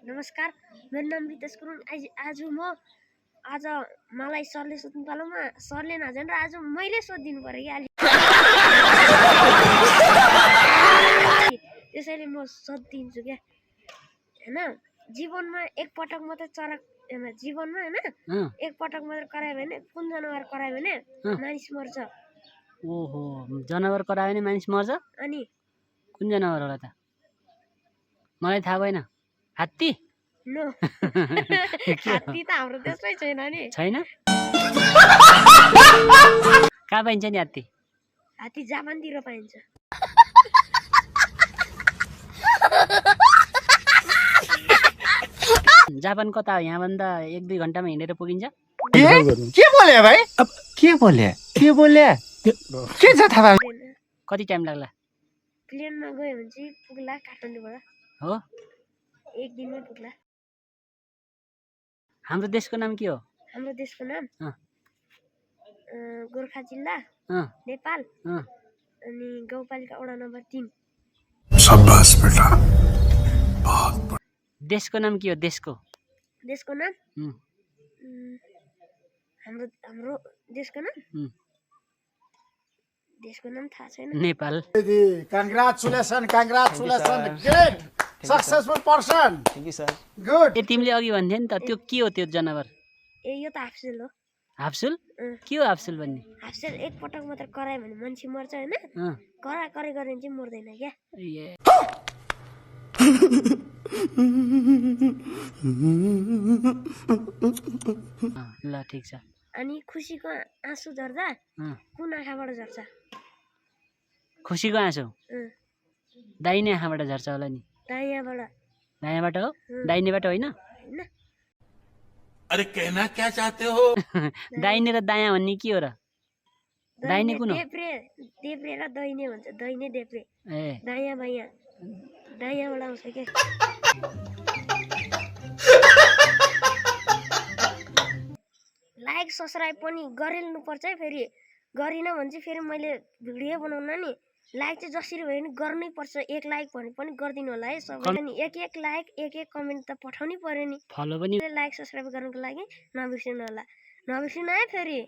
नमस्कार, मेरो नाम रितेश गुरुङ। आज मलाई सरले सोध्नु पालोमा सरले नजानेर आज मैले सोधिदिनु पर्यो कि अलि त्यसैले म सोधिदिन्छु क्या हैन। जीवनमा एक पटक मात्र चरा जीवनमा हैन एक पटक मात्र करायो भने कुन जनावर करायो भने मानिस मर्छ। ओहो, जनावर करायो भने मानिस मर्छ? अनि कुन जनावर होला त? मलाई थाहा भएन। हात्ती? नो हात्ती त हाम्रो देशमै छैन नि। छैन? कहाँ पाइन्छ नि हात्ती? हात्ती जापानतिर पाइन्छ। जापान कता हो? यहाँभन्दा 1-2 घन्टामा हिँडेर पुगिन्छ। के बोले भाइ? अब के बोले के छ थाहा? कति टाइम लाग्ला? प्लेनमा गयो भने चाहिँ पुग्ला काठमाडौँबाट। हो, 1 दिनमै पुग्ला। हाम्रो देशको नाम के हो? हाम्रो देशको नाम गोर्खा जिल्ला, नेपाल, अनि गाउँपालिका वडा नम्बर 3। शाबाश बेटा। देशको नाम के हो? देशको नाम हाम्रो देशको नाम थाहा छैन। Nepal. Congratulations, great, successful person. Thank you sir. Good. ए तिमीले अघि भन्थ्यौ नि त, त्यो के हो? त्यो जनावर ए यो त हाफ्सेल हो। हाप्सुल? के हो हाप्सुल भन्ने? हाफ्सेल एक पटक मात्र करायो भने मान्छे मर्छ हैन। करे भने चाहिँ मर्दैन क्या। ल ठीक छ। अनि खुसीको आँसु झर्दा कुन आँखाबाट झर्छ? खुसीको आँसु दाहिने आँखाबाट झर्छ होला नि। दायाँबाट हो? दाहिनेबाट होइन? अरे कहना क्या चाहते हो? दाहिने र दायाँ भन्ने के हो र? दाहिने कुन हो? देब्रे र दाहिने भन्छ। दाहिने देब्रे। ए दायाँ बायाँ। दायाँबाट आउँछ के। लाइक सब्स्क्राइब पनि गरिल्नु पर्छ है। फेरि गरिन भने चाहिँ फेरि मैले भिडियो बनाउन नि लाइक चाहिँ जसरी भयो नि गर्नै पर्छ। 1 लाइक भने पनि गरिदिनु होला है सबैले। नि एक लाइक एक कमेन्ट त पठाउनै पर्यो नि। फलो पनि लाइक सब्स्क्राइब गर्नको लागि नबिर्सिनु होला। नबिर्सिनु है फेरि।